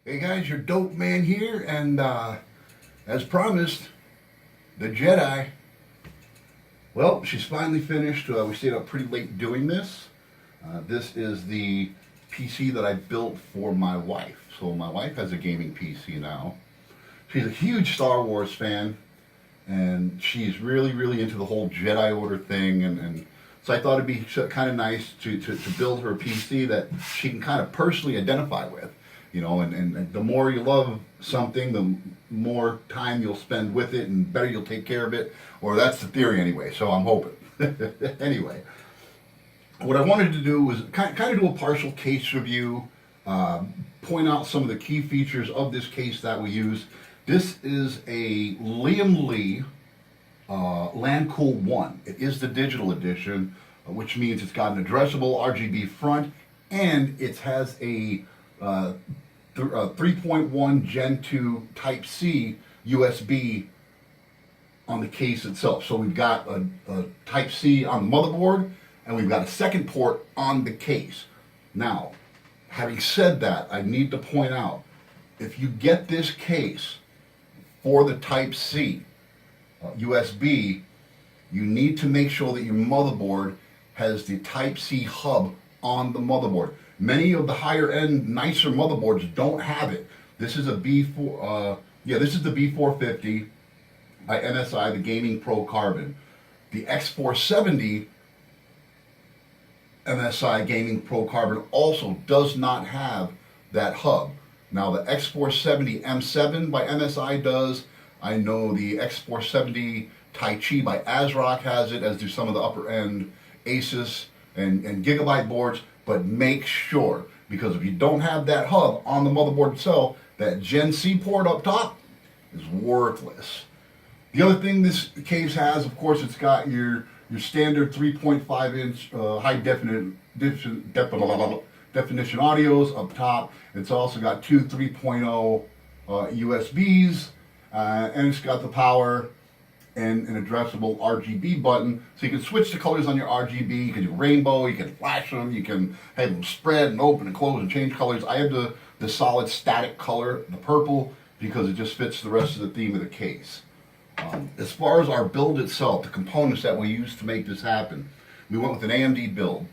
Hey guys, your dope man here, and as promised, the Jedi. Well, she's finally finished. We stayed up pretty late doing this. This is the PC that I built for my wife. So my wife has a gaming PC now. She's a huge Star Wars fan, and she's really into the whole Jedi Order thing, and so I thought it'd be kind of nice to build her a PC that she can kind of personally identify with. You know, and the more you love something, the more time you'll spend with it and better you'll take care of it. Or that's the theory anyway, so I'm hoping. Anyway, what I wanted to do was kind of do a partial case review, point out some of the key features of this case that we use. This is a Lian Li LanCool 1. It is the digital edition, which means it's got an addressable RGB front, and it has a 3.1 Gen 2 Type-C USB on the case itself. So we've got a Type-C on the motherboard, and we've got a second port on the case. Now, having said that, I need to point out, if you get this case for the Type-C USB, you need to make sure that your motherboard has the Type-C hub on the motherboard. Many of the higher end, nicer motherboards don't have it. This is a this is the B450 by MSI, the Gaming Pro Carbon. The X470 MSI Gaming Pro Carbon also does not have that hub. Now the X470 M7 by MSI does. I know the X470 Tai Chi by ASRock has it, as do some of the upper end Asus and Gigabyte boards. But make sure, because if you don't have that hub on the motherboard itself, that Gen C port up top is worthless. The other thing this case has, of course, it's got your standard 3.5 inch high definition audios up top. It's also got two 3.0 USBs, and it's got the power and an addressable RGB button, so you can switch the colors on your RGB. You can do rainbow, you can flash them, you can have them spread and open and close and change colors. I have the solid static color, the purple, because it just fits the rest of the theme of the case. As far as our build itself, the components that we used to make this happen, we went with an AMD build.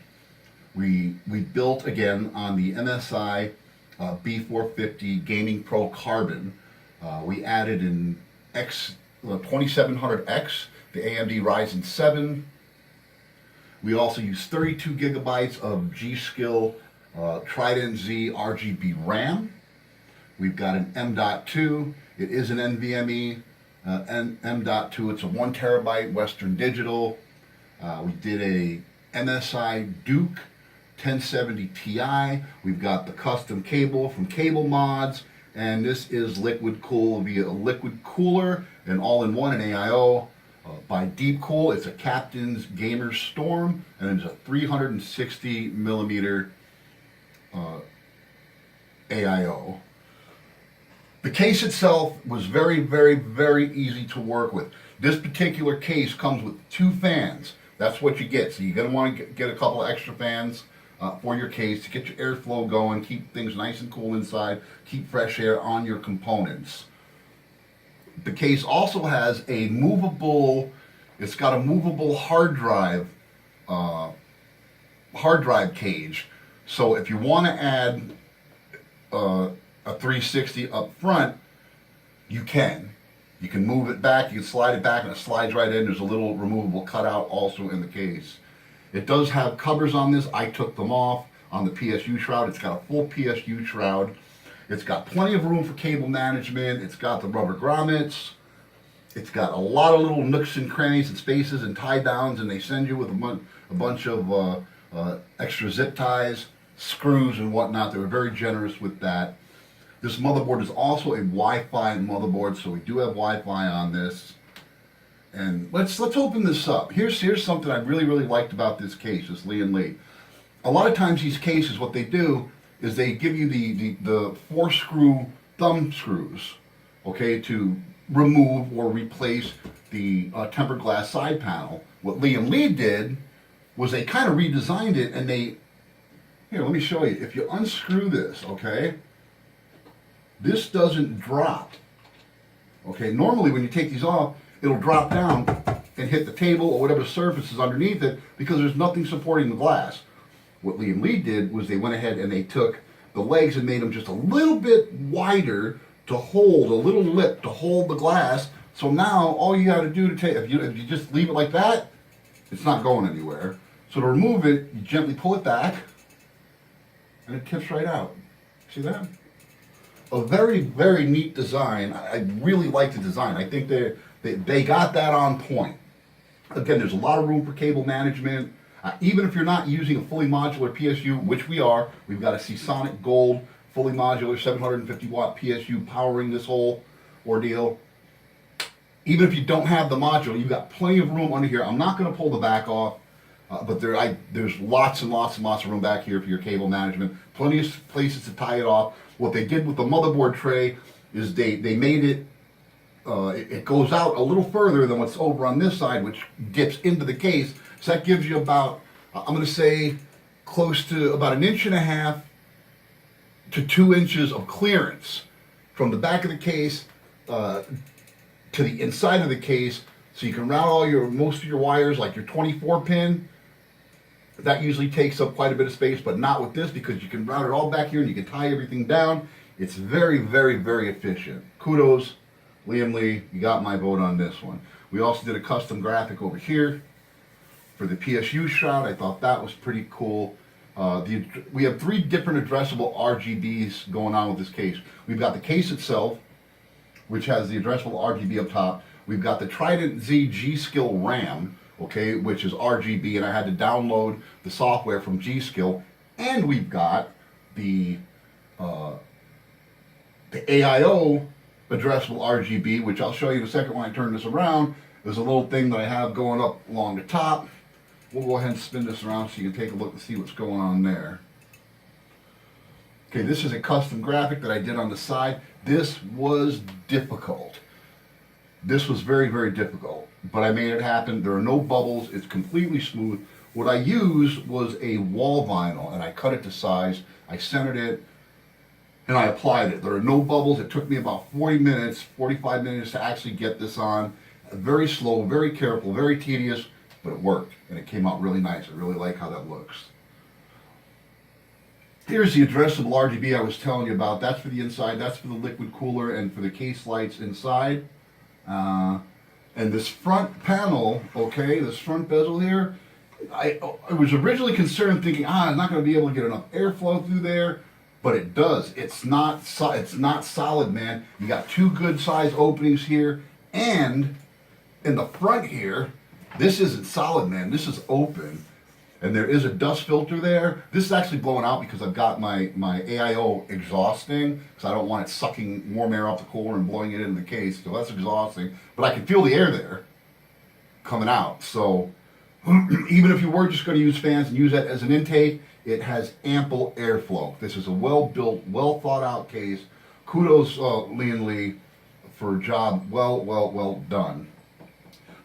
We built again on the MSI B450 Gaming Pro Carbon. We added an 2700X, the AMD Ryzen 7. We also use 32 gigabytes of G-Skill Trident Z RGB RAM. We've got an M.2. It is an NVMe M.2. It's a 1 terabyte Western Digital. We did a MSI Duke 1070 Ti. We've got the custom cable from Cable Mods. And this is Liquid Cool via a liquid cooler, and all-in-one, an AIO. By Deep Cool, it's a Captain's Gamer Storm, and it's a 360 millimeter AIO. The case itself was very easy to work with. This particular case comes with 2 fans. That's what you get. So you're going to want to get a couple of extra fans for your case to get your airflow going, keep things nice and cool inside, keep fresh air on your components. The case also has a movable, it's got a movable hard drive cage. So if you want to add a 360 up front, you can. You can move it back, you can slide it back, and it slides right in. There's a little removable cutout also in the case. It does have covers on this. I took them off on the Psu Shroud. It's got a full Psu Shroud. It's got plenty of room for cable management. It's got the rubber grommets. It's got a lot of little nooks and crannies and spaces and tie downs, and they send you with a bunch of extra zip ties, screws, and whatnot. They were very generous with that. This motherboard is also a Wi-Fi motherboard, so we do have Wi-Fi on this. And let's open this up. Here's something I really liked about this case, this Lian Li. A lot of times these cases, what they do is they give you the 4-screw thumb screws, okay, to remove or replace the tempered glass side panel. What Lian Li did was they kind of redesigned it, and they, here, let me show you. If you unscrew this, okay, this doesn't drop. Okay, normally when you take these off, it'll drop down and hit the table or whatever surface is underneath it because there's nothing supporting the glass. What Lian Li did was they went ahead and they took the legs and made them just a little bit wider to hold, a little lip to hold the glass. So now all you got to do to take, if you just leave it like that, it's not going anywhere. So to remove it, you gently pull it back and it tips right out. See that? A very, very neat design. I really like the design. I think they got that on point. Again, there's a lot of room for cable management. Even if you're not using a fully modular PSU, which we are, we've got a Seasonic Gold fully modular 750 watt PSU powering this whole ordeal. Even if you don't have the module, you've got plenty of room under here. I'm not going to pull the back off, but there's lots and lots and lots of room back here for your cable management. Plenty of places to tie it off. What they did with the motherboard tray is they made it, it goes out a little further than what's over on this side, which dips into the case. So that gives you about, I'm going to say, close to about 1.5 to 2 inches of clearance from the back of the case to the inside of the case, so you can route most of your wires, like your 24 pin. That usually takes up quite a bit of space, but not with this, because you can route it all back here and you can tie everything down. It's very, very, very efficient. Kudos, Lian Li, you got my vote on this one. We also did a custom graphic over here for the Psu Shroud. I thought that was pretty cool. We have 3 different addressable RGBs going on with this case. We've got the case itself, which has the addressable RGB up top. We've got the Trident Z G-Skill RAM, okay, which is RGB, and I had to download the software from G-Skill. And we've got the AIO addressable RGB, which I'll show you in a second when I turn this around. There's a little thing that I have going up along the top. We'll go ahead and spin this around so you can take a look and see what's going on there. Okay, this is a custom graphic that I did on the side. This was difficult. This was very, very difficult, but I made it happen. There are no bubbles. It's completely smooth. What I used was a wall vinyl, and I cut it to size. I centered it, and I applied it. There are no bubbles. It took me about 40 minutes, 45 minutes to actually get this on. Very slow, very careful, very tedious, but it worked, and it came out really nice. I really like how that looks. Here's the addressable RGB I was telling you about. That's for the inside, that's for the liquid cooler, and for the case lights inside. And this front panel, okay, this front bezel here, I was originally concerned thinking, I'm not going to be able to get enough airflow through there, but it does. It's not solid, man. You got 2 good size openings here, and in the front here, this isn't solid, man. This is open. And there is a dust filter there. This is actually blowing out because I've got my AIO exhausting, because I don't want it sucking warm air off the cooler and blowing it into the case, so that's exhausting. But I can feel the air there coming out. So even if you were just going to use fans and use that as an intake, it has ample airflow. This is a well-built, well-thought-out case. Kudos, Lian Li, for a job well done.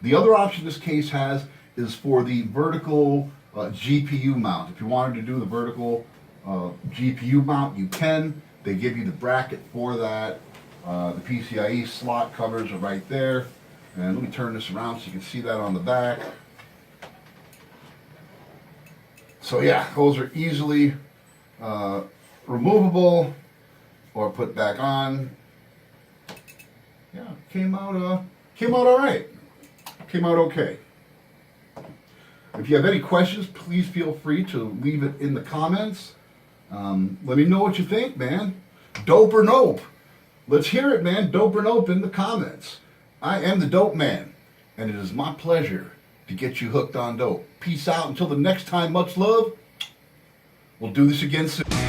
The other option this case has is for the vertical GPU mount. If you wanted to do the vertical GPU mount, you can. They give you the bracket for that. The PCIe slot covers are right there. And let me turn this around so you can see that on the back. So yeah, those are easily removable or put back on. Yeah, came out all right. Came out okay. If you have any questions, please feel free to leave it in the comments. Let me know what you think, man. Dope or nope? Let's hear it, man. Dope or nope in the comments. I am the Dope Man, and it is my pleasure to get you hooked on dope. Peace out until the next time. Much love. We'll do this again soon.